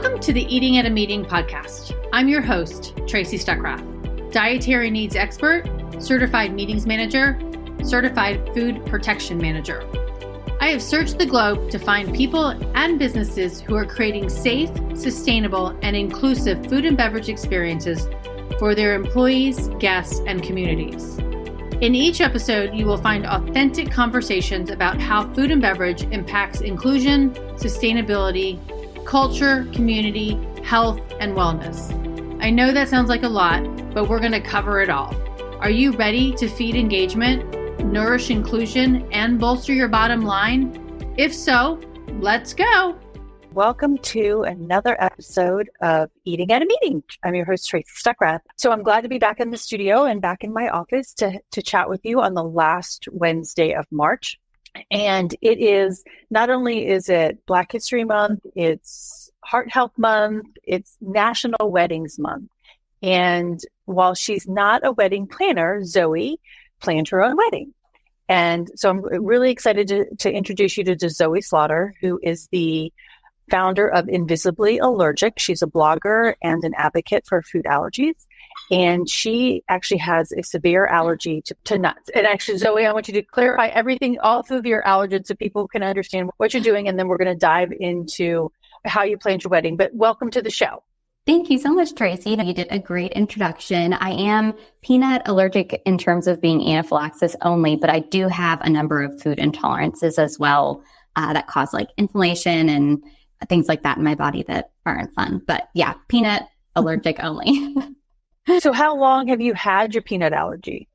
Welcome to the Eating at a Meeting podcast. I'm your host, Tracy Stuckrath, dietary needs expert, certified meetings manager, certified food protection manager. I have searched the globe to find people and businesses who are creating safe, sustainable, and inclusive food and beverage experiences for their employees, guests, and communities. In each episode, you will find authentic conversations about how food and beverage impacts inclusion, sustainability, culture, community, health, and wellness. I know that sounds like a lot, but we're going to cover it all. Are you ready to feed engagement, nourish inclusion, and bolster your bottom line? If so, let's go. Welcome to another episode of Eating at a Meeting. I'm your host, Tracy Stuckrath. So I'm glad to be back in the studio and back in my office to chat with you on the last Wednesday of March. And it is, not only is it Black History Month, it's Heart Health Month, it's National Weddings Month. And while she's not a wedding planner, Zoe planned her own wedding. And so I'm really excited to introduce you to Zoe Slaughter, who is the founder of Invisibly Allergic. She's a blogger and an advocate for food allergies. And she actually has a severe allergy to nuts. And actually, Zoe, I want you to clarify everything, all of your allergens, so people can understand what you're doing. And then we're going to dive into how you planned your wedding. But welcome to the show. Thank you so much, Tracy. You did a great introduction. I am peanut allergic in terms of being anaphylaxis only, but I do have a number of food intolerances as well that cause like inflammation and things like that in my body that aren't fun. But yeah, peanut allergic only. So how long have you had your peanut allergy?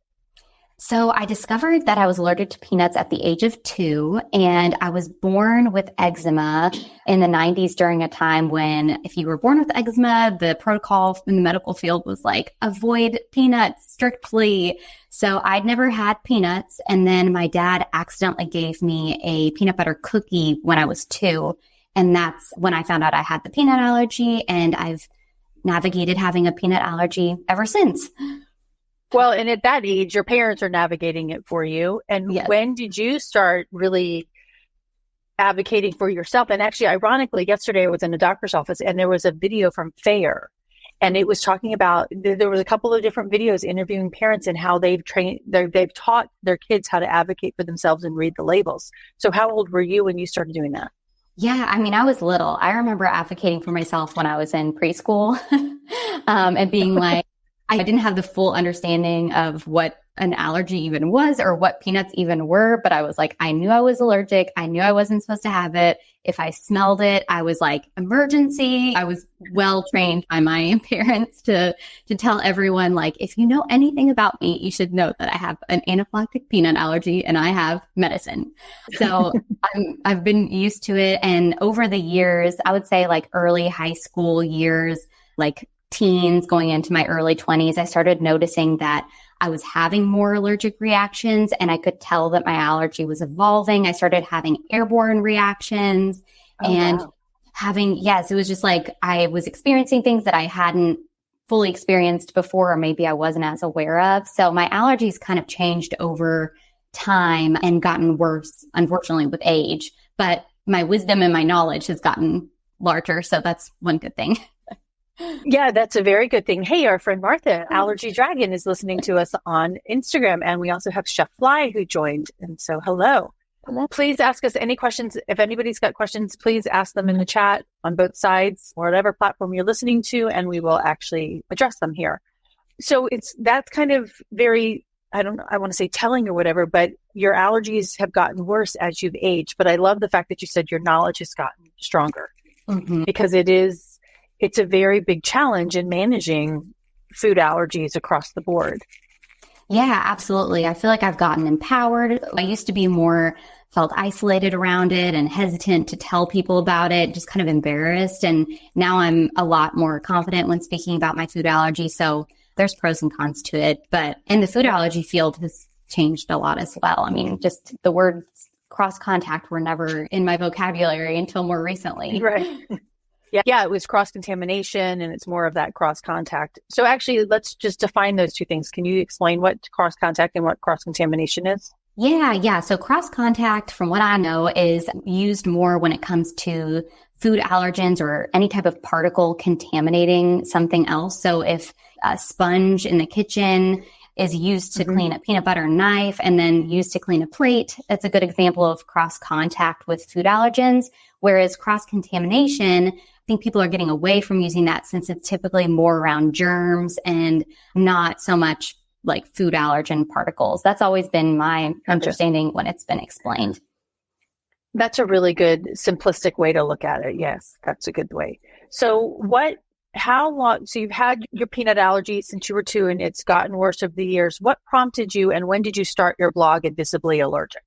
So I discovered that I was allergic to peanuts at the age of 2, and I was born with eczema in the 90s during a time when if you were born with eczema, the protocol in the medical field was like, avoid peanuts strictly. So I'd never had peanuts. And then my dad accidentally gave me a peanut butter cookie when I was 2. And that's when I found out I had the peanut allergy, and I've navigated having a peanut allergy ever since. Well, and at that age, your parents are navigating it for you. And yes. When did you start really advocating for yourself? And actually, ironically, yesterday I was in a doctor's office and there was a video from FAIR. And it was talking about, there was a couple of different videos interviewing parents and how they've taught their kids how to advocate for themselves and read the labels. So how old were you when you started doing that? Yeah, I mean, I was little. I remember advocating for myself when I was in preschool and being like, I didn't have the full understanding of what an allergy even was or what peanuts even were. But I was like, I knew I was allergic. I knew I wasn't supposed to have it. If I smelled it, I was like, emergency. I was well trained by my parents to tell everyone, like, if you know anything about me, you should know that I have an anaphylactic peanut allergy and I have medicine. So I've been used to it. And over the years, I would say like early high school years, like teens going into my early 20s, I started noticing that I was having more allergic reactions and I could tell that my allergy was evolving. I started having airborne reactions it was just like I was experiencing things that I hadn't fully experienced before, or maybe I wasn't as aware of. So my allergies kind of changed over time and gotten worse, unfortunately, with age. But my wisdom and my knowledge has gotten larger. So that's one good thing. Yeah, that's a very good thing. Hey, our friend Martha, Allergy Dragon, is listening to us on Instagram. And we also have Chef Fly who joined. And so hello. Please ask us any questions. If anybody's got questions, please ask them in the chat on both sides or whatever platform you're listening to, and we will actually address them here. So that's kind of very, I want to say telling or whatever, but your allergies have gotten worse as you've aged. But I love the fact that you said your knowledge has gotten stronger because it's a very big challenge in managing food allergies across the board. Yeah, absolutely. I feel like I've gotten empowered. I used to be felt isolated around it and hesitant to tell people about it, just kind of embarrassed. And now I'm a lot more confident when speaking about my food allergy. So there's pros and cons to it. But in the food allergy field has changed a lot as well. I mean, just the words cross contact were never in my vocabulary until more recently. Right. Yeah, it was cross-contamination, and it's more of that cross-contact. So actually, let's just define those two things. Can you explain what cross-contact and what cross-contamination is? Yeah. So cross-contact, from what I know, is used more when it comes to food allergens or any type of particle contaminating something else. So if a sponge in the kitchen is used to clean a peanut butter knife and then used to clean a plate, that's a good example of cross contact with food allergens. Whereas cross contamination, I think people are getting away from using that since it's typically more around germs and not so much like food allergen particles. That's always been my understanding when it's been explained. That's a really good simplistic way to look at it. Yes, that's a good way. So how long, so you've had your peanut allergy since you were 2 and it's gotten worse over the years. What prompted you and when did you start your blog, Invisibly Allergic?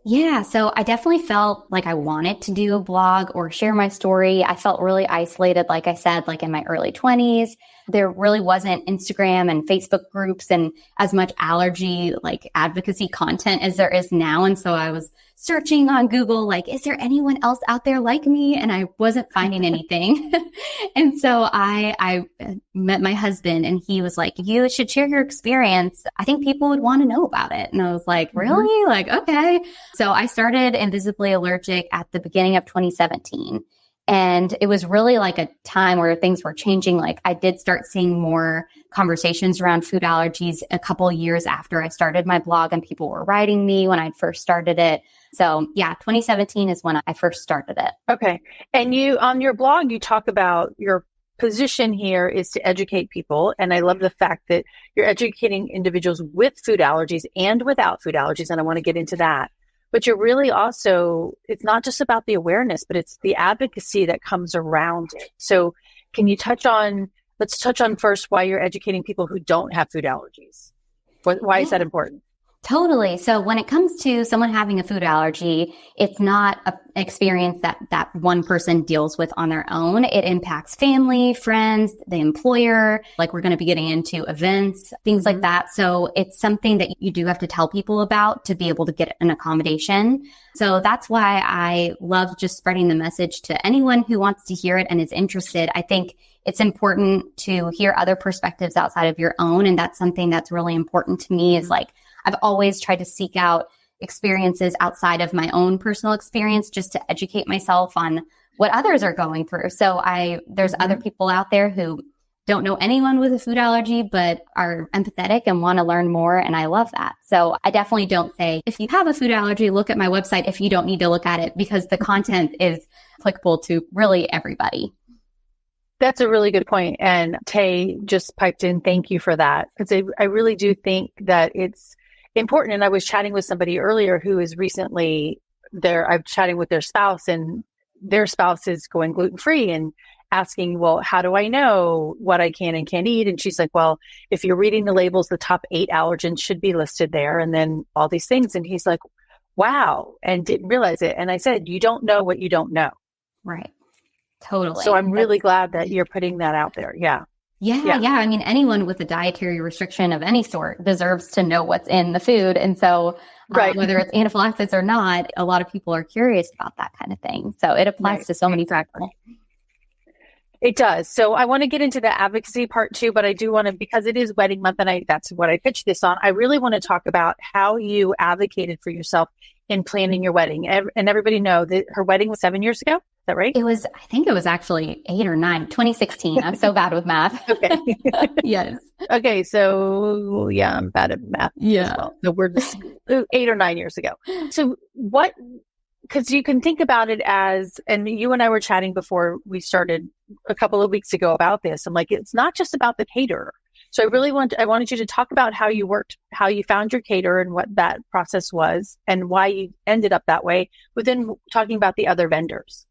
Yeah, so I definitely felt like I wanted to do a blog or share my story. I felt really isolated, like I said, like in my early 20s. There really wasn't Instagram and Facebook groups and as much allergy, like advocacy content as there is now. And so I was searching on Google, like, is there anyone else out there like me? And I wasn't finding anything. And so I met my husband and he was like, you should share your experience. I think people would want to know about it. And I was like, really? Like, okay. So I started Invisibly Allergic at the beginning of 2017. And it was really like a time where things were changing. Like I did start seeing more conversations around food allergies a couple of years after I started my blog and people were writing me when I first started it. So yeah, 2017 is when I first started it. Okay. And you, on your blog, you talk about your position here is to educate people. And I love the fact that you're educating individuals with food allergies and without food allergies. And I want to get into that. But you're really also, it's not just about the awareness, but it's the advocacy that comes around it. So can you let's touch on first why you're educating people who don't have food allergies. Why is that important? Totally. So when it comes to someone having a food allergy, it's not an experience that one person deals with on their own. It impacts family, friends, the employer, like we're going to be getting into events, things like that. So it's something that you do have to tell people about to be able to get an accommodation. So that's why I love just spreading the message to anyone who wants to hear it and is interested. I think it's important to hear other perspectives outside of your own. And that's something that's really important to me is like, I've always tried to seek out experiences outside of my own personal experience just to educate myself on what others are going through. So there's other people out there who don't know anyone with a food allergy, but are empathetic and want to learn more. And I love that. So I definitely don't say, if you have a food allergy, look at my website if you don't need to look at it, because the content is applicable to really everybody. That's a really good point. And Tay just piped in. Thank you for that. Because I really do think that it's important. And I was chatting with somebody earlier who is recently I'm chatting with their spouse and their spouse is going gluten-free and asking, well, how do I know what I can and can't eat? And she's like, well, if you're reading the labels, the top 8 allergens should be listed there. And then all these things. And he's like, wow. And didn't realize it. And I said, you don't know what you don't know. Right. Totally. So I'm really glad that you're putting that out there. Yeah. Yeah. I mean, anyone with a dietary restriction of any sort deserves to know what's in the food. And so whether it's anaphylaxis or not, a lot of people are curious about that kind of thing. So it applies to so many people. It does. So I want to get into the advocacy part too, but I do want to, because it is wedding month and that's what I pitched this on. I really want to talk about how you advocated for yourself in planning your wedding. And everybody know that her wedding was 7 years ago. Is that right? I think it was actually 8 or 9, 2016. I'm so bad with math. Okay. Yes. Okay. So yeah, I'm bad at math. Yeah. As well. So we're just 8 or 9 years ago. So because you can think about it as, and you and I were chatting before we started a couple of weeks ago about this. I'm like, it's not just about the caterer. So I wanted you to talk about how you worked, how you found your caterer and what that process was and why you ended up that way, but then talking about the other vendors.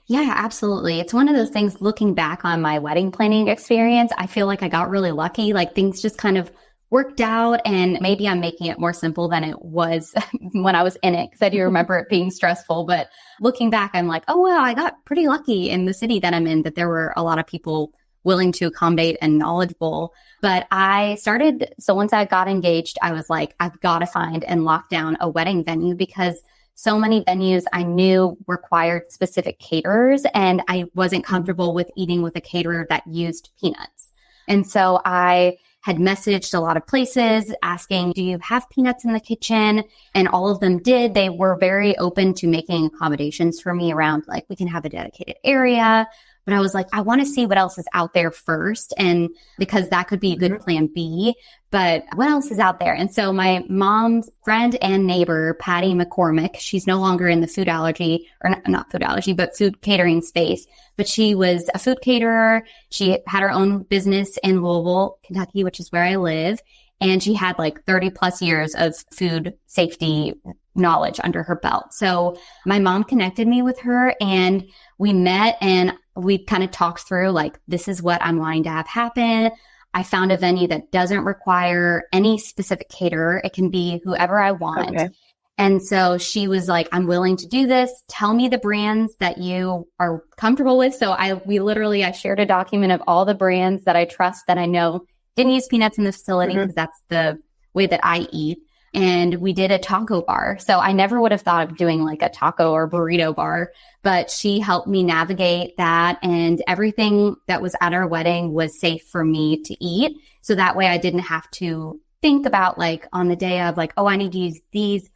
Yeah, absolutely. It's one of those things, looking back on my wedding planning experience, I feel like I got really lucky. Like things just kind of worked out, and maybe I'm making it more simple than it was when I was in it, because I do remember it being stressful. But looking back, I'm like, oh, well, I got pretty lucky in the city that I'm in, that there were a lot of people willing to accommodate and knowledgeable. But so once I got engaged, I was like, I've got to find and lock down a wedding venue, because so many venues I knew required specific caterers, and I wasn't comfortable with eating with a caterer that used peanuts. And so I had messaged a lot of places asking, do you have peanuts in the kitchen? And all of them did. They were very open to making accommodations for me around like, we can have a dedicated area. But I was like, I want to see what else is out there first. And because that could be a good plan B, but what else is out there? And so my mom's friend and neighbor, Patty McCormick, she's no longer in the food allergy or not food allergy, but food catering space. But she was a food caterer. She had her own business in Louisville, Kentucky, which is where I live. And she had like 30 plus years of food safety knowledge under her belt. So my mom connected me with her and we met and we kind of talked through like, this is what I'm wanting to have happen. I found a venue that doesn't require any specific caterer. It can be whoever I want. Okay. And so she was like, I'm willing to do this. Tell me the brands that you are comfortable with. So I shared a document of all the brands that I trust that I know didn't use peanuts in the facility because that's the way that I eat. And we did a taco bar. So I never would have thought of doing like a taco or burrito bar, but she helped me navigate that. And everything that was at our wedding was safe for me to eat. So that way I didn't have to think about like on the day of like, oh, I need to use these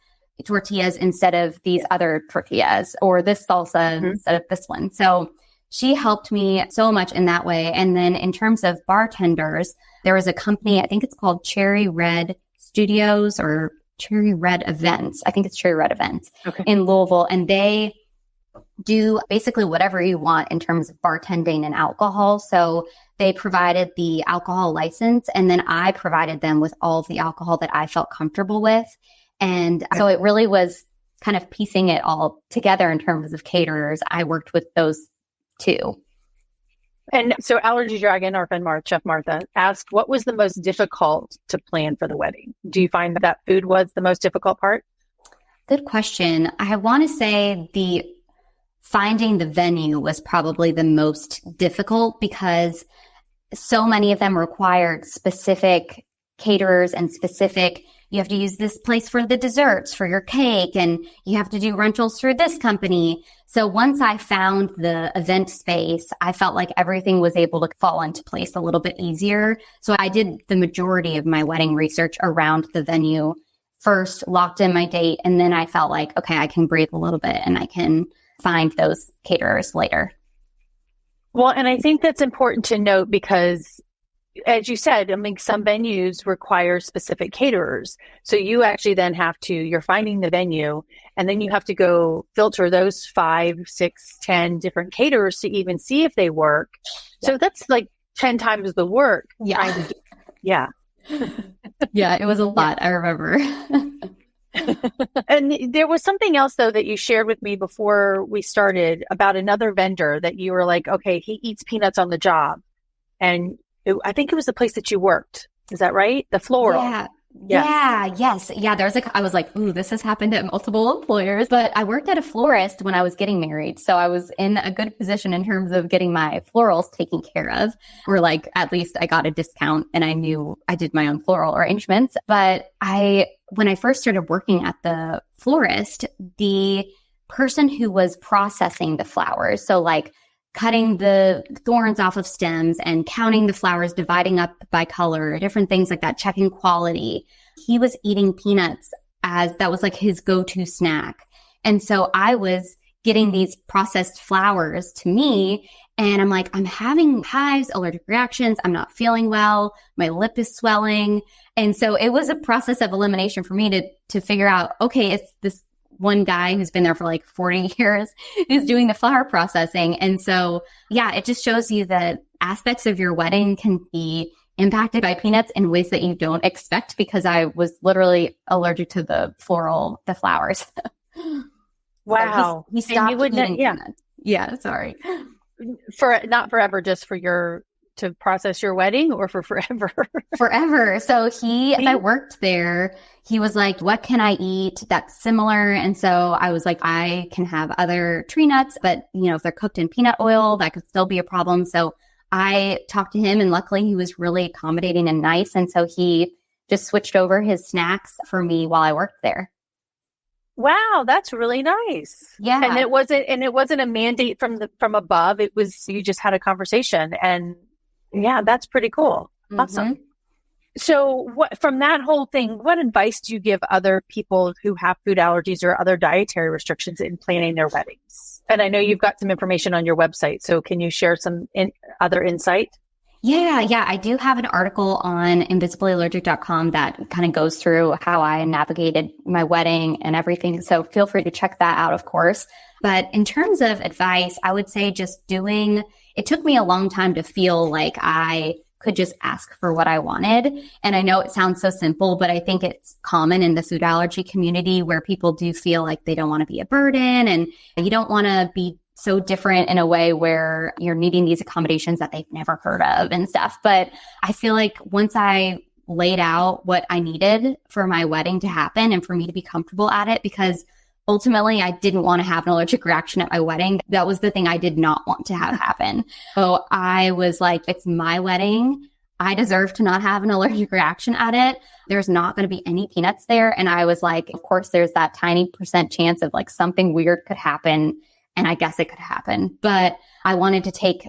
tortillas instead of these other tortillas or this salsa instead of this one. So she helped me so much in that way. And then in terms of bartenders, there was a company, I think it's called Cherry Red Studios or Cherry Red Events. I think it's Cherry Red Events in Louisville. And they do basically whatever you want in terms of bartending and alcohol. So they provided the alcohol license and then I provided them with all of the alcohol that I felt comfortable with. And so it really was kind of piecing it all together in terms of caterers. I worked with those two. And so Allergy Dragon, our friend Chef Martha, asked, what was the most difficult to plan for the wedding? Do you find that food was the most difficult part? Good question. I want to say finding the venue was probably the most difficult because so many of them required specific caterers and you have to use this place for the desserts for your cake and you have to do rentals through this company. So once I found the event space, I felt like everything was able to fall into place a little bit easier. So I did the majority of my wedding research around the venue first, locked in my date, and then I felt like, okay, I can breathe a little bit and I can find those caterers later. Well, and I think that's important to note because as you said, I mean, some venues require specific caterers. So you actually then you're finding the venue and then you have to go filter those 5, 6, 10 different caterers to even see if they work. Yeah. So that's like 10 times the work. Yeah. Yeah. Yeah, it was a lot. I remember. And there was something else though that you shared with me before we started about another vendor that you were like, okay, he eats peanuts on the job. And I think it was the place that you worked. Is that right? The floral. Yeah. Yes. Yeah. I was like, ooh, this has happened at multiple employers, but I worked at a florist when I was getting married. So I was in a good position in terms of getting my florals taken care of, or like, at least I got a discount and I knew I did my own floral arrangements. But when I first started working at the florist, the person who was processing the flowers, so like cutting the thorns off of stems and counting the flowers, dividing up by color, different things like that, checking quality. He was eating peanuts that was like his go-to snack. And so I was getting these processed flowers to me and I'm like, I'm having hives, allergic reactions. I'm not feeling well. My lip is swelling. And so it was a process of elimination for me to figure out, okay, it's this one guy who's been there for like 40 years who's doing the flower processing. And so, yeah, it just shows you that aspects of your wedding can be impacted by peanuts in ways that you don't expect because I was literally allergic to the flowers. Wow. So he stopped eating peanuts. Yeah, sorry. Not forever, just to process your wedding or for forever? Forever. So as I worked there, he was like, what can I eat that's similar? And so I was like, I can have other tree nuts, but if they're cooked in peanut oil, that could still be a problem. So I talked to him and luckily he was really accommodating and nice. And so he just switched over his snacks for me while I worked there. Wow, that's really nice. Yeah. And it wasn't a mandate from above. It was, you just had a conversation and yeah, that's pretty cool. Awesome. So from that whole thing, what advice do you give other people who have food allergies or other dietary restrictions in planning their weddings? And I know you've got some information on your website, so can you share some other insight? Yeah. I do have an article on invisiblyallergic.com that kind of goes through how I navigated my wedding and everything. So feel free to check that out, of course. But in terms of advice, I would say it took me a long time to feel like I could just ask for what I wanted. And I know it sounds so simple, but I think it's common in the food allergy community where people do feel like they don't want to be a burden and you don't want to be so different in a way where you're needing these accommodations that they've never heard of and stuff. But I feel like once I laid out what I needed for my wedding to happen and for me to be comfortable at it, because ultimately I didn't want to have an allergic reaction at my wedding. That was the thing I did not want to have happen. So I was like, it's my wedding. I deserve to not have an allergic reaction at it. There's not going to be any peanuts there. And I was like, of course, there's that tiny % chance of like something weird could happen. And I guess it could happen, but I wanted to take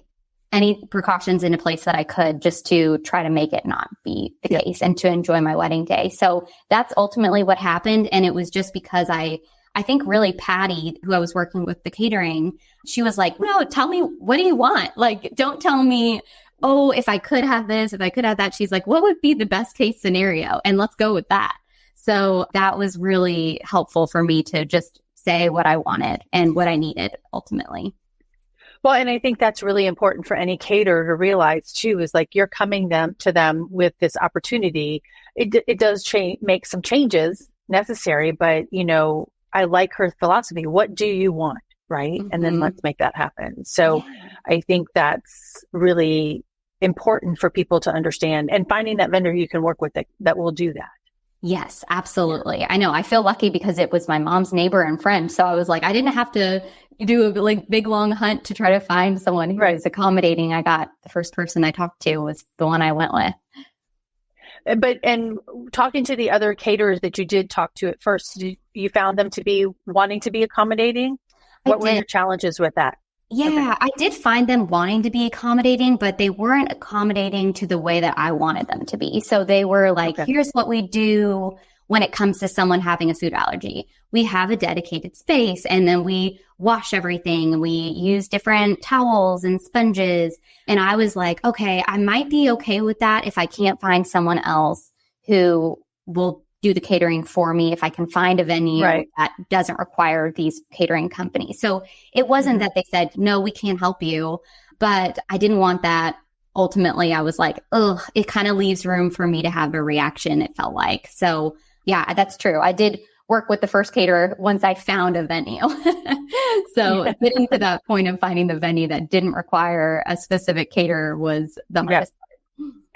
any precautions into place that I could just to try to make it not be the case and to enjoy my wedding day. So that's ultimately what happened. And it was just because I think really Patty, who I was working with the catering, she was like, no, tell me, what do you want? Like, don't tell me, oh, if I could have this, if I could have that. She's like, what would be the best case scenario? And let's go with that. So that was really helpful for me to just say what I wanted and what I needed ultimately. Well, and I think that's really important for any caterer to realize too, is like you're coming to them with this opportunity. It does make some changes necessary, but I like her philosophy. What do you want? Right. Mm-hmm. And then let's make that happen. So I think that's really important for people to understand, and finding that vendor you can work with that will do that. Yes, absolutely. I know. I feel lucky because it was my mom's neighbor and friend. So I was like, I didn't have to do a big long hunt to try to find someone who was accommodating. The first person I talked to was the one I went with. And talking to the other caterers that you did talk to at first, you found them to be wanting to be accommodating? What were your challenges with that? Yeah, okay. I did find them wanting to be accommodating, but they weren't accommodating to the way that I wanted them to be. So they were like, here's what we do when it comes to someone having a food allergy. We have a dedicated space, and then we wash everything, and we use different towels and sponges. And I was like, okay, I might be okay with that if I can't find someone else who will do the catering for me, if I can find a venue that doesn't require these catering companies. So it wasn't that they said, no, we can't help you, but I didn't want that. Ultimately, I was like, oh, it kind of leaves room for me to have a reaction, it felt like. So yeah, that's true. I did work with the first caterer once I found a venue. So getting to that point of finding the venue that didn't require a specific caterer was the hardest part.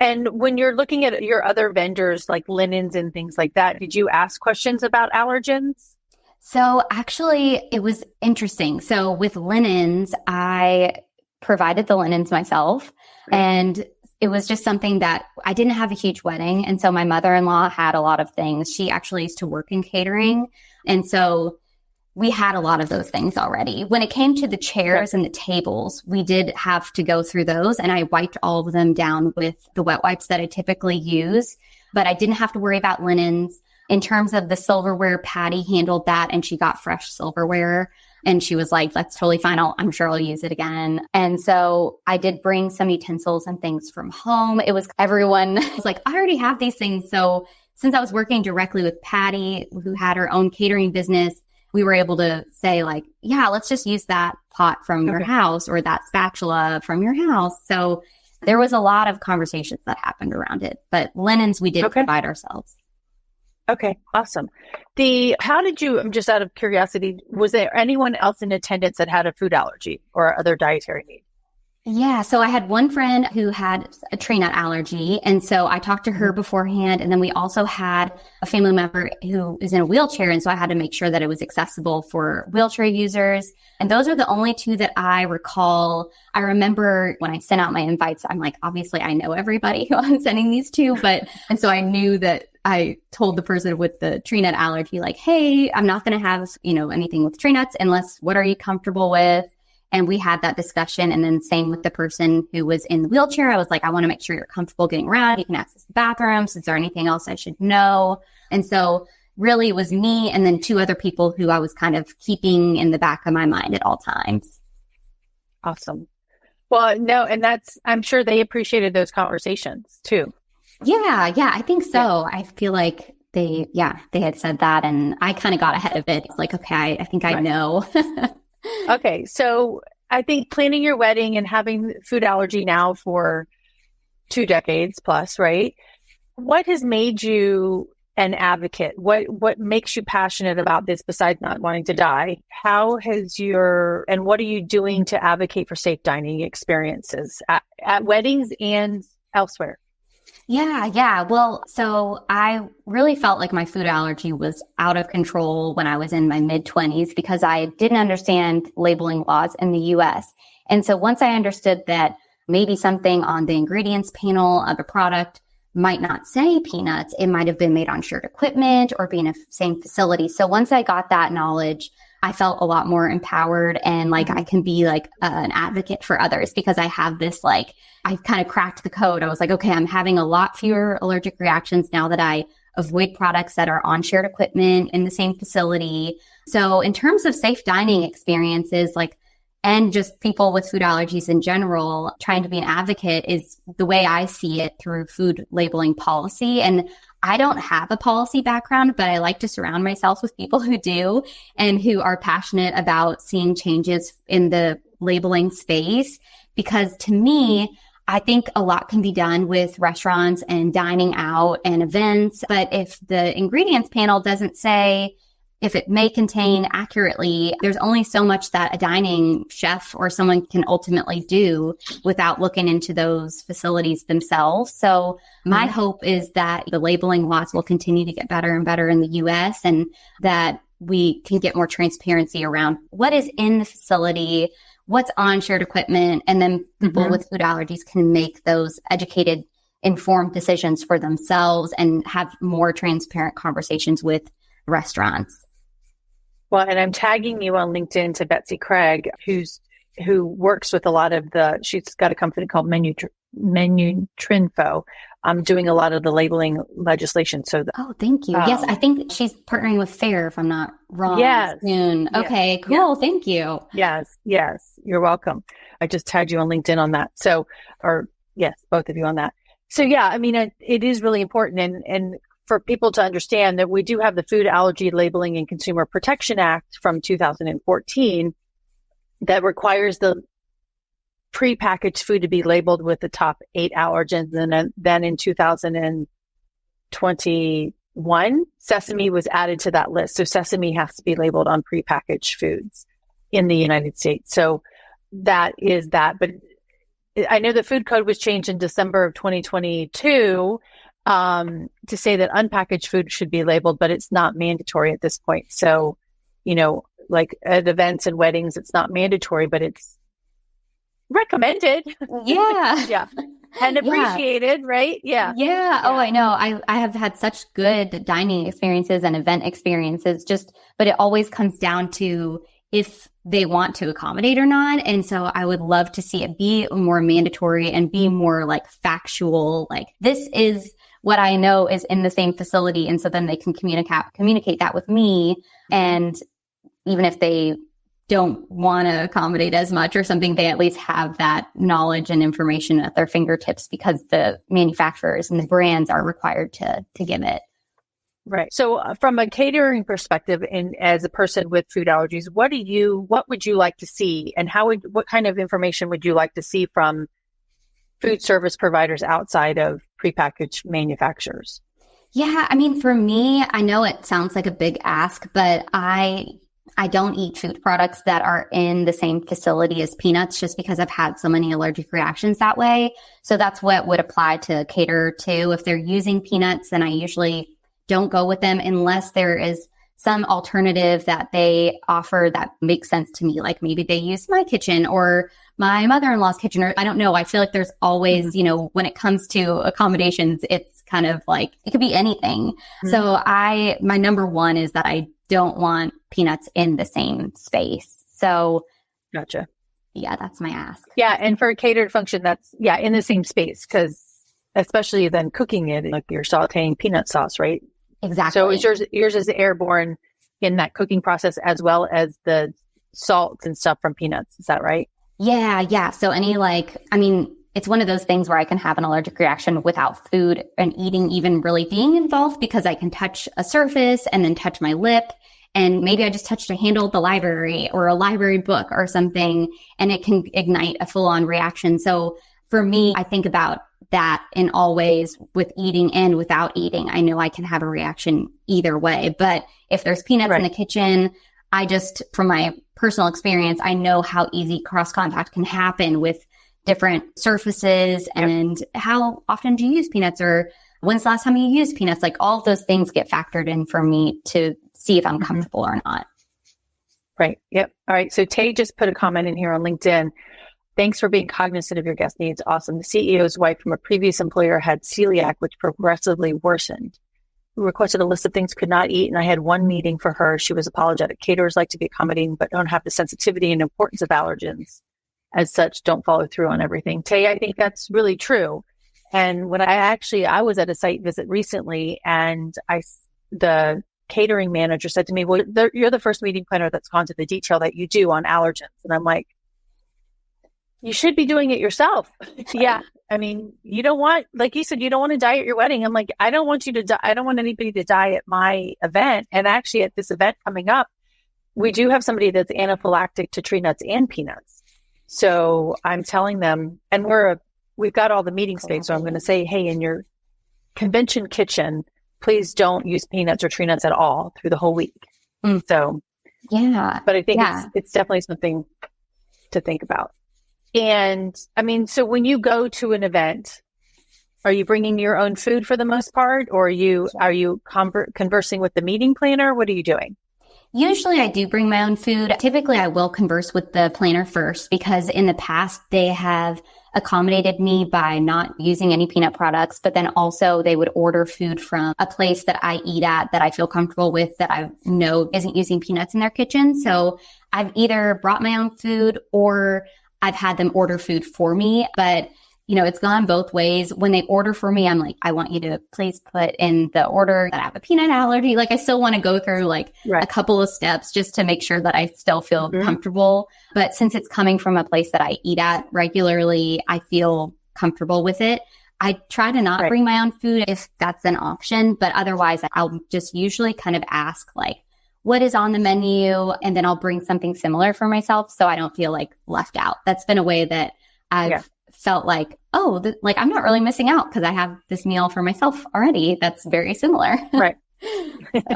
And when you're looking at your other vendors, like linens and things like that, did you ask questions about allergens? So actually, it was interesting. So with linens, I provided the linens myself. And it was just something that I didn't have a huge wedding. And so my mother-in-law had a lot of things. She actually used to work in catering. And so we had a lot of those things already. When it came to the chairs and the tables, we did have to go through those, and I wiped all of them down with the wet wipes that I typically use, but I didn't have to worry about linens. In terms of the silverware, Patty handled that, and she got fresh silverware, and she was like, that's totally fine. I'm sure I'll use it again. And so I did bring some utensils and things from home. It was everyone was like, I already have these things. So since I was working directly with Patty, who had her own catering business, we were able to say like, yeah, let's just use that pot from your house or that spatula from your house. So there was a lot of conversations that happened around it, but linens we did provide ourselves. Okay, awesome. How did you, just out of curiosity, was there anyone else in attendance that had a food allergy or other dietary need? Yeah. So I had one friend who had a tree nut allergy. And so I talked to her beforehand. And then we also had a family member who is in a wheelchair. And so I had to make sure that it was accessible for wheelchair users. And those are the only two that I recall. I remember when I sent out my invites, I'm like, obviously I know everybody who I'm sending these to, and so I knew that I told the person with the tree nut allergy, like, hey, I'm not going to have, anything with tree nuts unless, what are you comfortable with? And we had that discussion. And then same with the person who was in the wheelchair. I was like, I want to make sure you're comfortable getting around. You can access the bathrooms. Is there anything else I should know? And so really it was me and then two other people who I was kind of keeping in the back of my mind at all times. Awesome. Well, no, and I'm sure they appreciated those conversations too. Yeah, I think so. Yeah. I feel like they had said that and I kind of got ahead of it. It's like, okay, I think I know. Okay. So I think planning your wedding and having food allergy now for 2 decades plus, right? What has made you an advocate? What makes you passionate about this besides not wanting to die? What are you doing to advocate for safe dining experiences at weddings and elsewhere? Yeah. Well, so I really felt like my food allergy was out of control when I was in my mid-20s because I didn't understand labeling laws in the US. And so once I understood that maybe something on the ingredients panel of a product might not say peanuts, it might have been made on shared equipment or be in a same facility. So once I got that knowledge, I felt a lot more empowered and like I can be like an advocate for others because I have this like, I kind of cracked the code. I was like, okay, I'm having a lot fewer allergic reactions now that I avoid products that are on shared equipment in the same facility. So in terms of safe dining experiences, like, and just people with food allergies in general, trying to be an advocate is the way I see it through food labeling policy. And I don't have a policy background, but I like to surround myself with people who do and who are passionate about seeing changes in the labeling space. Because to me, I think a lot can be done with restaurants and dining out and events. But if the ingredients panel doesn't say if it may contain accurately, there's only so much that a dining chef or someone can ultimately do without looking into those facilities themselves. So my hope is that the labeling laws will continue to get better and better in the US and that we can get more transparency around what is in the facility, what's on shared equipment, and then people with food allergies can make those educated, informed decisions for themselves and have more transparent conversations with restaurants. Well, and I'm tagging you on LinkedIn to Betsy Craig, who works with a lot of she's got a company called Trinfo, doing a lot of the labeling legislation. So, thank you. Yes, I think she's partnering with FAIR, if I'm not wrong. Yes. Soon. Okay, cool. Yes. Thank you. Yes, you're welcome. I just tagged you on LinkedIn on that. So, both of you on that. So, yeah, I mean, it is really important, and for people to understand that we do have the Food Allergy Labeling and Consumer Protection Act from 2014 that requires the prepackaged food to be labeled with the top 8 allergens. And then in 2021, sesame was added to that list. So sesame has to be labeled on prepackaged foods in the United States. So that is that. But I know the food code was changed in December of 2022 to say that unpackaged food should be labeled, but it's not mandatory at this point. So, like at events and weddings, it's not mandatory, but it's recommended. Yeah. Yeah. And appreciated, right? Yeah. Yeah. Oh, I know. I have had such good dining experiences and event experiences but it always comes down to if they want to accommodate or not. And so I would love to see it be more mandatory and be more like factual, like this is what I know is in the same facility. And so then they can communicate that with me. And even if they don't want to accommodate as much or something, they at least have that knowledge and information at their fingertips because the manufacturers and the brands are required to give it. Right. So from a catering perspective and as a person with food allergies, what would you like to see and what kind of information would you like to see from food service providers outside of prepackaged manufacturers? Yeah. I mean, for me, I know it sounds like a big ask, but I don't eat food products that are in the same facility as peanuts just because I've had so many allergic reactions that way. So that's what would apply to cater to. If they're using peanuts, then I usually don't go with them unless there is some alternative that they offer that makes sense to me. Like maybe they use my kitchen or my mother-in-law's kitchen, or I don't know. I feel like there's always, when it comes to accommodations, it's kind of like, it could be anything. So my number one is that I don't want peanuts in the same space. So gotcha. Yeah, that's my ask. Yeah. And for a catered function, that's, in the same space, because especially then cooking it, like you're sauteing peanut sauce, right? Exactly. So is yours is airborne in that cooking process as well as the salts and stuff from peanuts. Is that right? Yeah. So it's one of those things where I can have an allergic reaction without food and eating even really being involved, because I can touch a surface and then touch my lip. And maybe I just touched a handle at the library or a library book or something, and it can ignite a full-on reaction. So for me, I think about that in all ways, with eating and without eating. I know I can have a reaction either way. But if there's peanuts in the kitchen, from my personal experience, I know how easy cross contact can happen with different surfaces. And how often do you use peanuts, or when's the last time you used peanuts? Like, all of those things get factored in for me to see if I'm comfortable or not. Right. Yep. All right. So Tay just put a comment in here on LinkedIn. Thanks for being cognizant of your guest needs. Awesome. The CEO's wife from a previous employer had celiac, which progressively worsened. We requested a list of things could not eat, and I had one meeting for her. She was apologetic. Caterers like to be accommodating, but don't have the sensitivity and importance of allergens. As such, don't follow through on everything. Tay, I think that's really true. And when I was at a site visit recently, and the catering manager said to me, well, you're the first meeting planner that's gone to the detail that you do on allergens. And I'm like, you should be doing it yourself. Yeah. I mean, you don't want, like you said, you don't want to die at your wedding. I'm like, I don't want you to die. I don't want anybody to die at my event. And actually at this event coming up, we do have somebody that's anaphylactic to tree nuts and peanuts. So I'm telling them, and we've got all the meeting space. So I'm going to say, hey, in your convention kitchen, please don't use peanuts or tree nuts at all through the whole week. So, but I think it's definitely something to think about. And I mean, so when you go to an event, are you bringing your own food for the most part, or are you conversing with the meeting planner? What are you doing? Usually I do bring my own food. Typically I will converse with the planner first, because in the past they have accommodated me by not using any peanut products, but then also they would order food from a place that I eat at that I feel comfortable with, that I know isn't using peanuts in their kitchen. So I've either brought my own food or I've had them order food for me, but it's gone both ways. When they order for me, I'm like, I want you to please put in the order that I have a peanut allergy. Like, I still want to go through a couple of steps just to make sure that I still feel comfortable. But since it's coming from a place that I eat at regularly, I feel comfortable with it. I try to not bring my own food if that's an option, but otherwise I'll just usually kind of ask what is on the menu, and then I'll bring something similar for myself so I don't feel left out. That's been a way that I've felt I'm not really missing out, because I have this meal for myself already that's very similar. Right.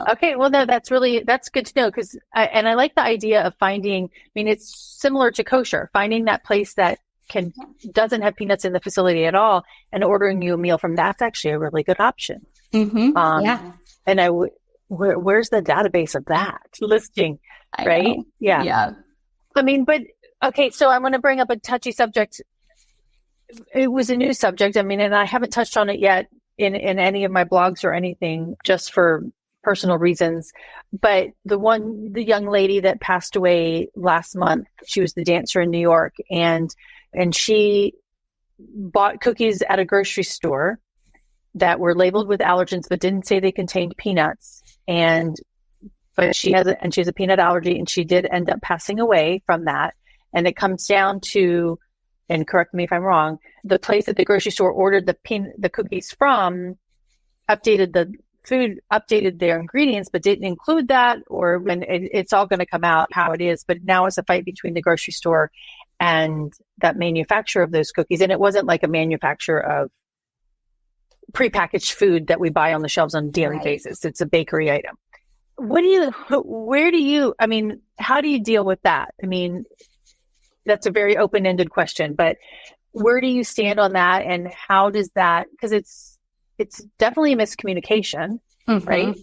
Okay. Well, that's good to know, because I like the idea of finding, it's similar to kosher, finding that place that doesn't have peanuts in the facility at all, and ordering you a meal from that's actually a really good option. And where's the database of that listing? Right. Yeah. But okay. So I'm going to bring up a touchy subject. It was a new subject. And I haven't touched on it yet in any of my blogs or anything, just for personal reasons. But the young lady that passed away last month, she was the dancer in New York, and she bought cookies at a grocery store that were labeled with allergens, but didn't say they contained peanuts. But she has a peanut allergy, and she did end up passing away from that. And it comes down to, and correct me if I'm wrong, the place at the grocery store ordered the cookies from updated their ingredients, but didn't include that, or when it's all going to come out how it is. But now it's a fight between the grocery store and that manufacturer of those cookies. And it wasn't like a manufacturer of prepackaged food that we buy on the shelves on a daily basis. It's a bakery item. How do you deal with that? That's a very open-ended question, but where do you stand on that? And how does that, because it's definitely a miscommunication, right?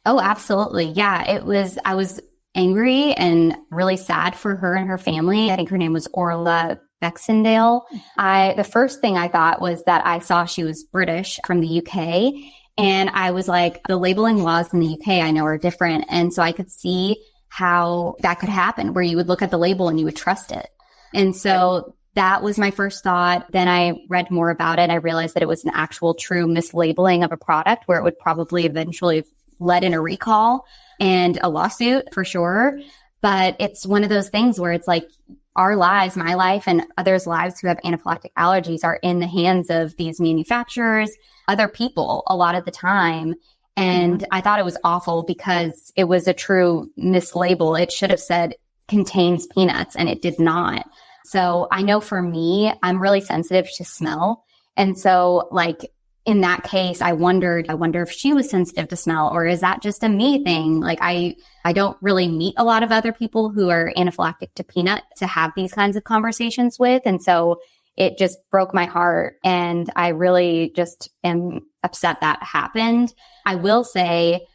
Oh, absolutely. Yeah. I was angry and really sad for her and her family. I think her name was Orla Baxendale. The first thing I thought was that I saw she was British from the UK. And I was like, the labeling laws in the UK I know are different. And so I could see how that could happen, where you would look at the label and you would trust it. And so that was my first thought. Then I read more about it. I realized that it was an actual true mislabeling of a product where it would probably eventually have led in a recall and a lawsuit for sure. But it's one of those things where it's like our lives, my life and others' lives who have anaphylactic allergies are in the hands of these manufacturers, other people a lot of the time. And I thought it was awful because it was a true mislabel. It should have said contains peanuts and it did not. So I know for me, I'm really sensitive to smell. And so like in that case, I wonder if she was sensitive to smell, or is that just a me thing? Like I don't really meet a lot of other people who are anaphylactic to peanut to have these kinds of conversations with. And so it just broke my heart. And I really just am upset that happened. I will say,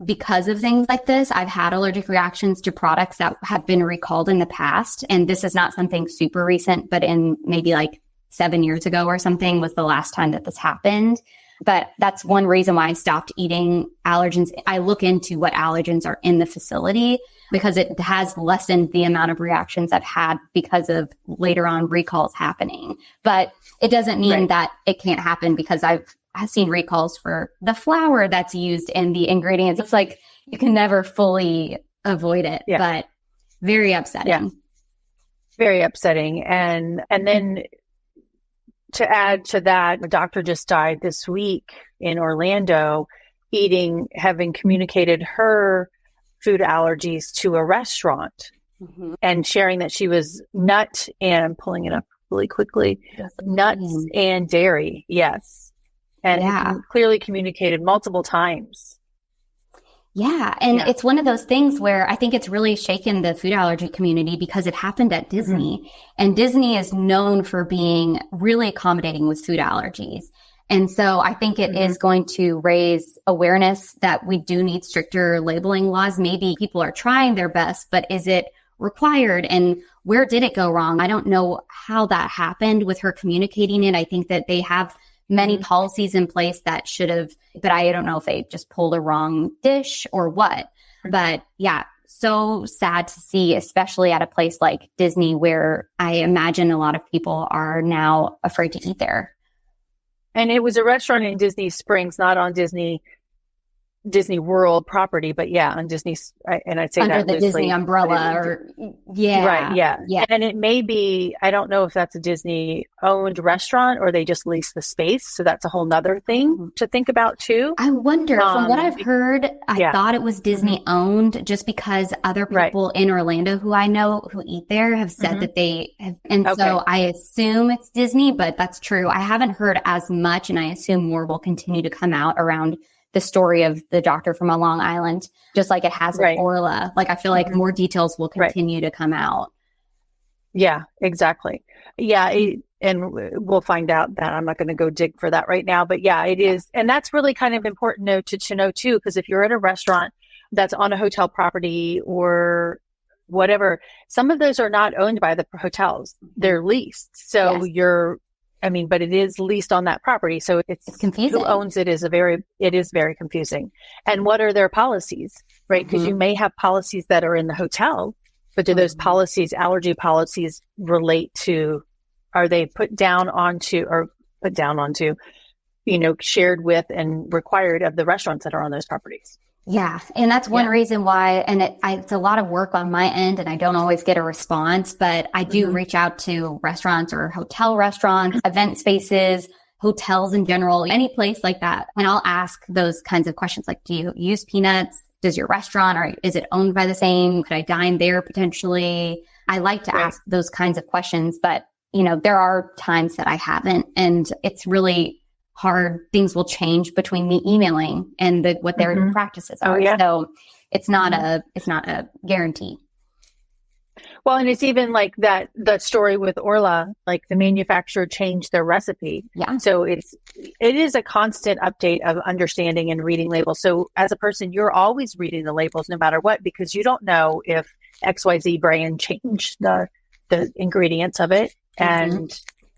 because of things like this, I've had allergic reactions to products that have been recalled in the past. And this is not something super recent, but in maybe like 7 years ago or something was the last time that this happened. But that's one reason why I stopped eating allergens. I look into what allergens are in the facility because it has lessened the amount of reactions I've had because of later on recalls happening. But it doesn't mean that it can't happen, because I've seen recalls for the flour that's used in the ingredients. It's like you can never fully avoid it, but very upsetting. Yeah. Very upsetting. And then to add to that, a doctor just died this week in Orlando, having communicated her food allergies to a restaurant and sharing that she was nut, and I'm pulling it up really quickly, nuts and dairy. Yes. And clearly communicated multiple times. Yeah. And it's one of those things where I think it's really shaken the food allergy community because it happened at Disney. And Disney is known for being really accommodating with food allergies. And so I think it is going to raise awareness that we do need stricter labeling laws. Maybe people are trying their best, but is it required? And where did it go wrong? I don't know how that happened with her communicating it. I think that they have many policies in place that should have, but I don't know if they just pulled a wrong dish or what. But yeah, so sad to see, especially at a place like Disney, where I imagine a lot of people are now afraid to eat there. And it was a restaurant in Disney Springs, not on Disney World property, but on Disney, and I'd say under that the loosely, Disney umbrella, or right, and it may be, I don't know if that's a Disney owned restaurant or they just lease the space, so that's a whole nother thing to think about too. I wonder, from what I've heard, I thought it was Disney owned, just because other people in Orlando who I know who eat there have said that they have, and so I assume it's Disney, but that's true. I haven't heard as much, and I assume more will continue to come out around the story of the doctor from Long Island, just like it has with Orla. Like, I feel like more details will continue to come out. Yeah, exactly. Yeah. And we'll find out that. I'm not going to go dig for that right now, but it is. And that's really kind of important to know too, because if you're at a restaurant that's on a hotel property or whatever, some of those are not owned by the hotels. They're leased. So but it is leased on that property. So it's confusing. Who owns it is very confusing. And what are their policies, right? Because you may have policies that are in the hotel, but do those allergy policies relate to, are they put down onto, shared with and required of the restaurants that are on those properties? Yeah. And that's one reason why, and it's a lot of work on my end, and I don't always get a response, but I do reach out to restaurants or hotel restaurants, event spaces, hotels in general, any place like that. And I'll ask those kinds of questions. Like, do you use peanuts? Does your restaurant, or is it owned by the same? Could I dine there potentially? I like to ask those kinds of questions, but there are times that I haven't, and it's really hard. Things will change between me emailing and what their practices are. So it's not a guarantee. Well, and it's even like that story with Orla, like the manufacturer changed their recipe. Yeah. So it is a constant update of understanding and reading labels. So as a person, you're always reading the labels no matter what, because you don't know if XYZ brand changed the ingredients of it. And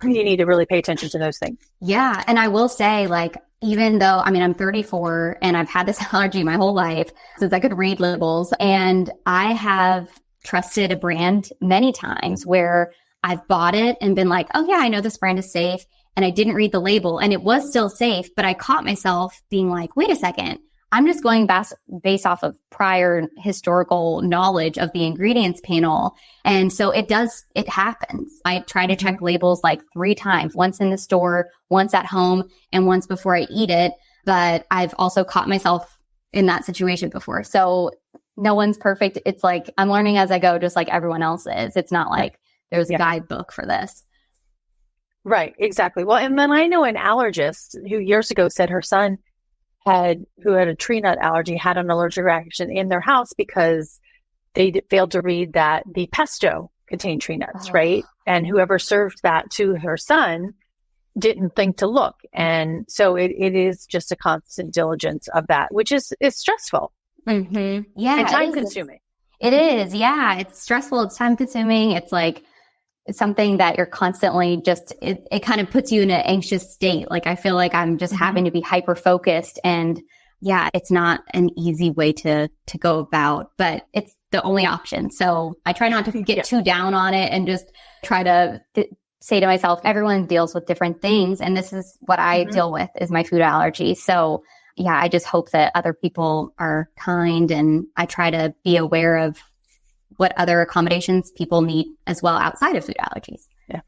you need to really pay attention to those things. Yeah. And I will say, like, even though, I'm 34 and I've had this allergy my whole life since I could read labels, and I have trusted a brand many times where I've bought it and been like, oh yeah, I know this brand is safe. And I didn't read the label and it was still safe, but I caught myself being like, wait a second, I'm just going based off of prior historical knowledge of the ingredients panel. And so it happens. I try to check labels like 3 times, once in the store, once at home, and once before I eat it. But I've also caught myself in that situation before. So no one's perfect. It's like, I'm learning as I go, just like everyone else is. It's not like there's a guidebook for this. Right, exactly. Well, and then I know an allergist who years ago said her son who had a tree nut allergy, had an allergic reaction in their house because they failed to read that the pesto contained tree nuts, right? And whoever served that to her son didn't think to look. And so it is just a constant diligence of that, which is stressful. Mm-hmm. Yeah. And time consuming. It is. Yeah. It's stressful. It's time consuming. It's like, it's something that you're constantly it kind of puts you in an anxious state. Like, I feel like I'm just having to be hyper focused, and yeah, it's not an easy way to go about, but it's the only option. So I try not to get too down on it and just try to say to myself, everyone deals with different things. And this is what I deal with, is my food allergy. So yeah, I just hope that other people are kind, and I try to be aware of what other accommodations people need as well outside of food allergies. Yeah.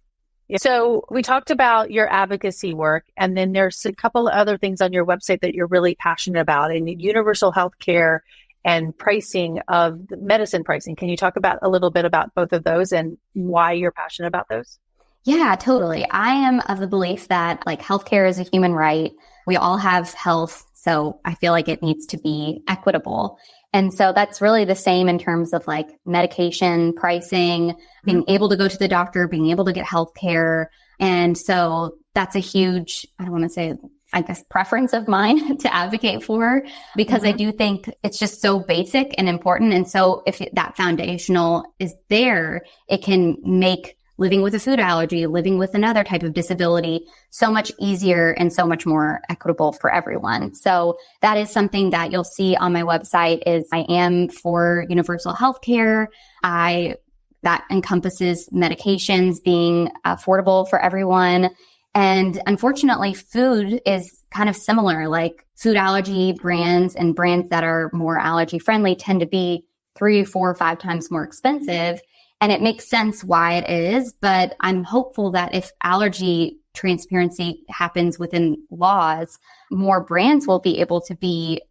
So we talked about your advocacy work, and then there's a couple of other things on your website that you're really passionate about, and universal health care and pricing of medicine pricing. Can you talk about a little bit about both of those and why you're passionate about those? Yeah, totally. I am of the belief that like healthcare is a human right. We all have health, so I feel like it needs to be equitable. And so that's really the same in terms of like medication, pricing, being able to go to the doctor, being able to get healthcare. And so that's a huge, I don't want to say, I guess, preference of mine to advocate for, because I do think it's just so basic and important. And so if that foundational is there, it can make living with a food allergy, living with another type of disability, so much easier and so much more equitable for everyone. So that is something that you'll see on my website. Is I am for universal health care. That encompasses medications being affordable for everyone. And unfortunately, food is kind of similar. Like food allergy brands and brands that are more allergy friendly tend to be 3, 4, 5 times more expensive. And it makes sense why it is, but I'm hopeful that if allergy transparency happens within laws, more brands will be able to be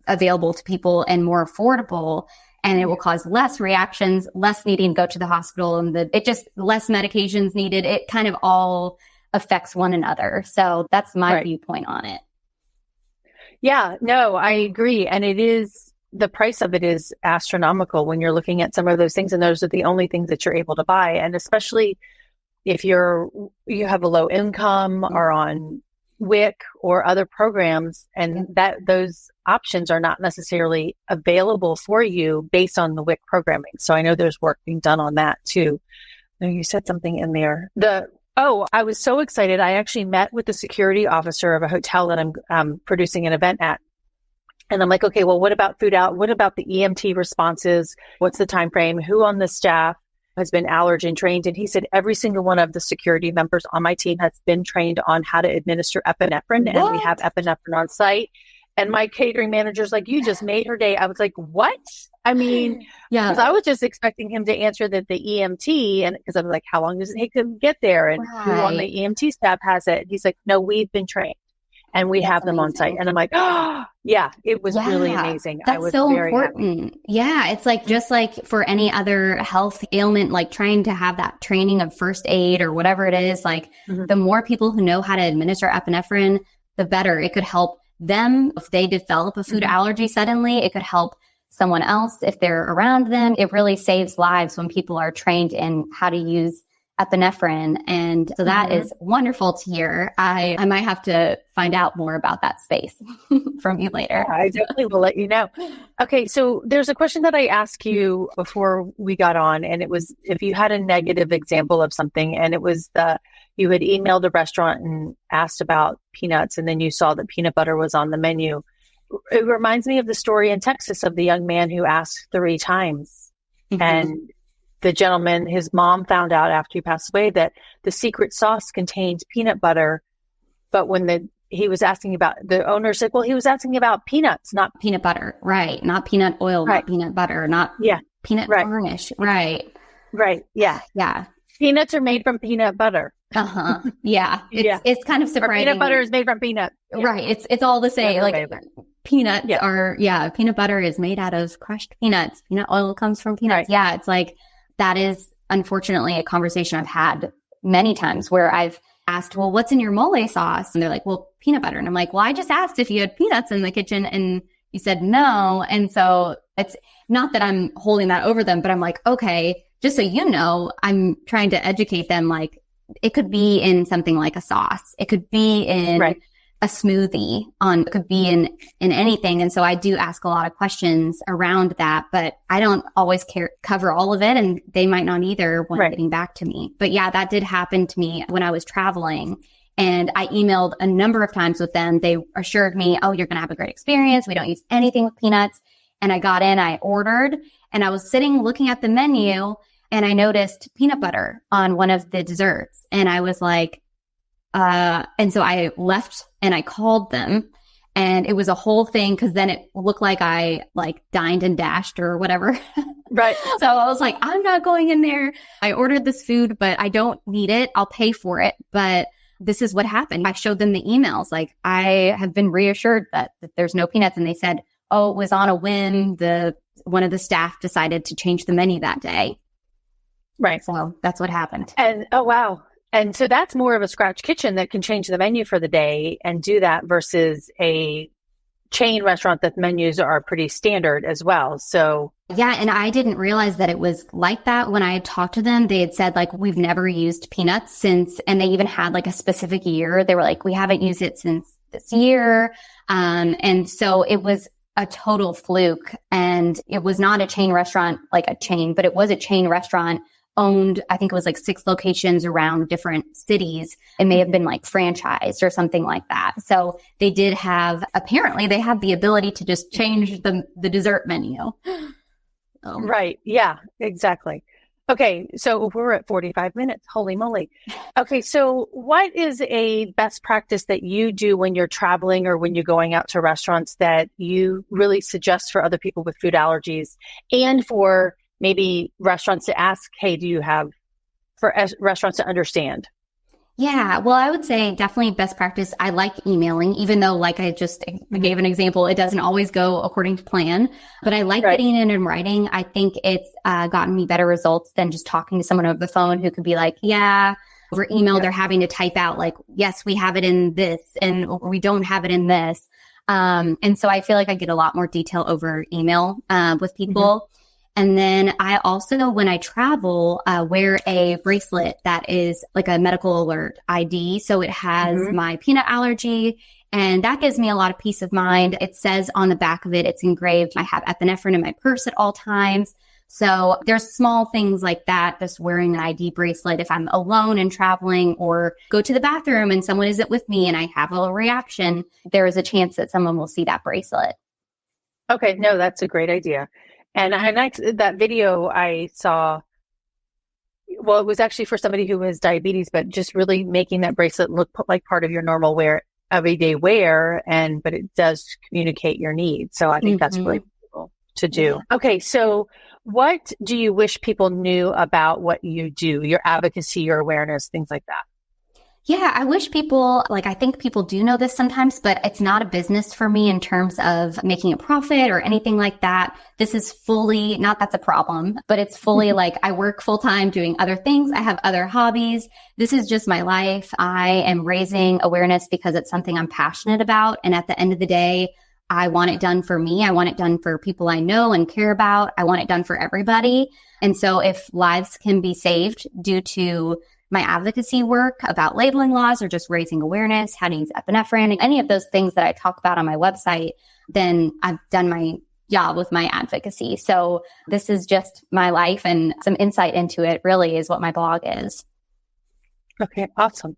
available to people and more affordable, and it will cause less reactions, less needing to go to the hospital, and less medications needed. It kind of all affects one another. So that's my viewpoint on it. Yeah, no, I agree. And the price of it is astronomical when you're looking at some of those things, and those are the only things that you're able to buy. And especially if you have a low income or on WIC or other programs, and that those options are not necessarily available for you based on the WIC programming. So I know there's work being done on that too. Now, you said something in there. I was so excited. I actually met with the security officer of a hotel that I'm producing an event at. And I'm like, okay, well, what about food out? What about the EMT responses? What's the time frame? Who on the staff has been allergen trained? And he said every single one of the security members on my team has been trained on how to administer epinephrine. And we have epinephrine on site. And my catering manager's like, you just made her day. I was like, what? I mean, because I was just expecting him to answer that the EMT, and because I was like, how long does it take to get there? And who on the EMT staff has it? He's like, no, we've been trained. And we have them on site. And I'm like, oh, yeah, it was really amazing. That's I was so very important. Happy. Yeah. It's like, just like for any other health ailment, like trying to have that training of first aid or whatever it is, like the more people who know how to administer epinephrine, the better. It could help them if they develop a food allergy suddenly. It could help someone else if they're around them. It really saves lives when people are trained in how to use epinephrine. And so that is wonderful to hear. I might have to find out more about that space from you later. Yeah, I definitely will let you know. Okay. So there's a question that I asked you before we got on, and it was if you had a negative example of something, and it was you had emailed a restaurant and asked about peanuts, and then you saw that peanut butter was on the menu. It reminds me of the story in Texas of the young man who asked 3 times and the gentleman, his mom found out after he passed away that the secret sauce contained peanut butter. But when he was asking about, the owner said, well, he was asking about peanuts, not peanut butter. Right. Not peanut oil, right. Not peanut butter, not peanut right. garnish. Right. Right. Yeah. Yeah. Peanuts are made from peanut butter. Uh-huh. Yeah. It's kind of surprising. Peanut butter is made from peanut. Yeah. Right. It's all the same. Like peanuts are, peanut butter is made out of crushed peanuts. Peanut oil comes from peanuts. Right. Yeah. It's like, that is unfortunately a conversation I've had many times where I've asked, well, what's in your mole sauce? And they're like, well, peanut butter. And I'm like, well, I just asked if you had peanuts in the kitchen and you said no. And so it's not that I'm holding that over them, but I'm like, okay, just so you know, I'm trying to educate them. Like, it could be in something like a sauce. It could be in a smoothie, it could be in anything. And so I do ask a lot of questions around that, but I don't always cover all of it, and they might not either when getting back to me. But yeah, that did happen to me when I was traveling, and I emailed a number of times with them. They assured me, oh, you're going to have a great experience. We don't use anything with peanuts. And I got in, I ordered, and I was sitting looking at the menu, and I noticed peanut butter on one of the desserts. And I was like, and so I left and I called them, and it was a whole thing, because then it looked like I dined and dashed or whatever. Right. So I was like, I'm not going in there. I ordered this food, but I don't need it. I'll pay for it. But this is what happened. I showed them the emails. Like, I have been reassured that there's no peanuts. And they said, oh, it was on a whim. One of the staff decided to change the menu that day. Right. So that's what happened. And oh, wow. And so that's more of a scratch kitchen that can change the menu for the day and do that versus a chain restaurant that menus are pretty standard as well. So yeah. And I didn't realize that it was like that. When I had talked to them, they had said we've never used peanuts since, and they even had a specific year. They were like, we haven't used it since this year. And so it was a total fluke, and it was not a chain restaurant, like a chain, but it was a chain restaurant owned, I think it was 6 locations around different cities. It may have been franchised or something like that. So they did apparently they have the ability to just change the dessert menu. Right. Yeah, exactly. Okay. So we're at 45 minutes. Holy moly. Okay. So what is a best practice that you do when you're traveling or when you're going out to restaurants that you really suggest for other people with food allergies, and for maybe restaurants to ask, hey, do you have, for restaurants to understand? Yeah, well, I would say definitely best practice. I like emailing, even though, like I just gave an example, it doesn't always go according to plan, but I like getting it in writing. I think it's gotten me better results than just talking to someone over the phone who could be like, yeah, over email, they're having to type out yes, we have it in this, and we don't have it in this. And so I feel like I get a lot more detail over email with people. Mm-hmm. And then I also, when I travel, wear a bracelet that is like a medical alert ID. So it has my peanut allergy, and that gives me a lot of peace of mind. It says on the back of it, it's engraved, I have epinephrine in my purse at all times. So there's small things like that, just wearing an ID bracelet if I'm alone and traveling, or go to the bathroom and someone isn't with me and I have a reaction, there is a chance that someone will see that bracelet. Okay, no, that's a great idea. And that video I saw, well, it was actually for somebody who has diabetes, but just really making that bracelet look like part of your normal everyday wear, but it does communicate your needs. So I think that's really cool to do. Okay, so what do you wish people knew about what you do, your advocacy, your awareness, things like that? Yeah, I wish people, I think people do know this sometimes, but it's not a business for me in terms of making a profit or anything like that. This is fully, not that's a problem, but it's fully I work full time doing other things. I have other hobbies. This is just my life. I am raising awareness because it's something I'm passionate about. And at the end of the day, I want it done for me. I want it done for people I know and care about. I want it done for everybody. And so if lives can be saved due to my advocacy work about labeling laws, or just raising awareness, how to use epinephrine, any of those things that I talk about on my website, then I've done my job with my advocacy. So this is just my life, and some insight into it really is what my blog is. Okay, awesome.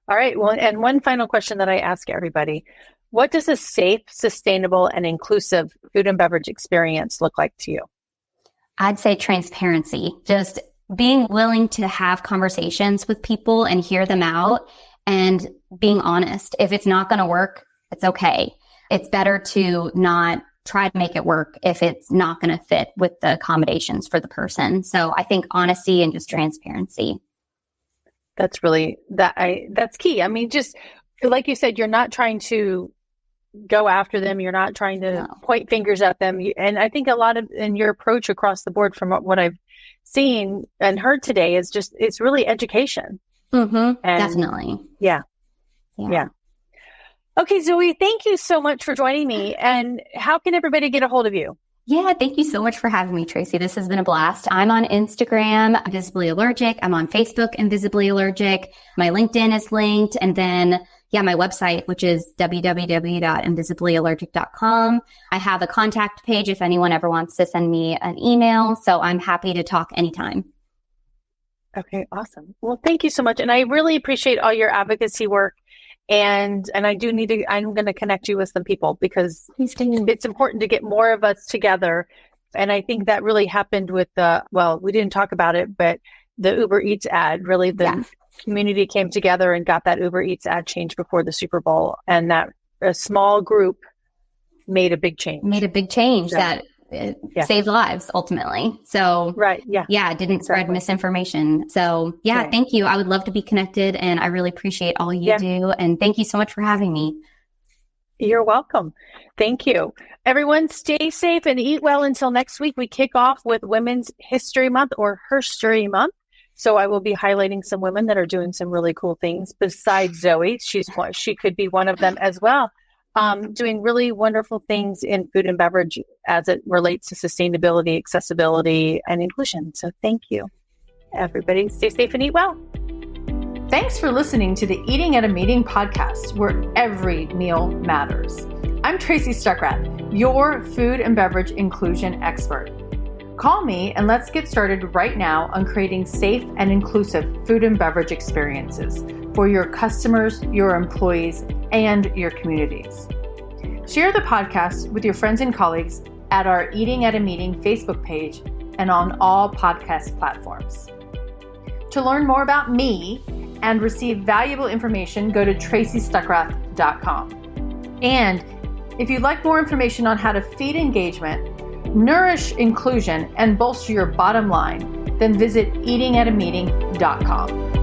All right. Well, and one final question that I ask everybody: what does a safe, sustainable, and inclusive food and beverage experience look like to you? I'd say transparency, just being willing to have conversations with people and hear them out and being honest. If it's not going to work, it's okay. It's better to not try to make it work if it's not going to fit with the accommodations for the person. So I think honesty and just transparency. That's really, that's key. I mean, just like you said, you're not trying to go after them. You're not trying to point fingers at them. And I think a lot of, in your approach across the board from what I've seen and heard today is just, it's really education. Definitely. Yeah. Okay, Zoe, thank you so much for joining me. And how can everybody get a hold of you? Yeah, thank you so much for having me, Tracy. This has been a blast. I'm on Instagram, Invisibly Allergic. I'm on Facebook, Invisibly Allergic. My LinkedIn is linked. And then, my website, which is www.invisiblyallergic.com. I have a contact page if anyone ever wants to send me an email. So I'm happy to talk anytime. Okay, awesome. Well, thank you so much. And I really appreciate all your advocacy work. And I'm going to connect you with some people because it's important to get more of us together. And I think that really happened with we didn't talk about it, but the Uber Eats ad, really the community came together and got that Uber Eats ad changed before the Super Bowl. And that a small group made a big change. That saved lives ultimately. So it didn't spread misinformation. So thank you. I would love to be connected and I really appreciate all you do. And thank you so much for having me. You're welcome. Thank you. Everyone stay safe and eat well until next week. We kick off with Women's History Month or Herstory Month. So I will be highlighting some women that are doing some really cool things besides Zoe. She could be one of them as well. Doing really wonderful things in food and beverage as it relates to sustainability, accessibility, and inclusion. So thank you, everybody. Stay safe and eat well. Thanks for listening to the Eating at a Meeting podcast, where every meal matters. I'm Tracy Stuckrath, your food and beverage inclusion expert. Call me and let's get started right now on creating safe and inclusive food and beverage experiences for your customers, your employees, and your communities. Share the podcast with your friends and colleagues at our Eating at a Meeting Facebook page and on all podcast platforms. To learn more about me and receive valuable information, go to tracystuckrath.com. And if you'd like more information on how to feed engagement, nourish inclusion, and bolster your bottom line, then visit eatingatameeting.com.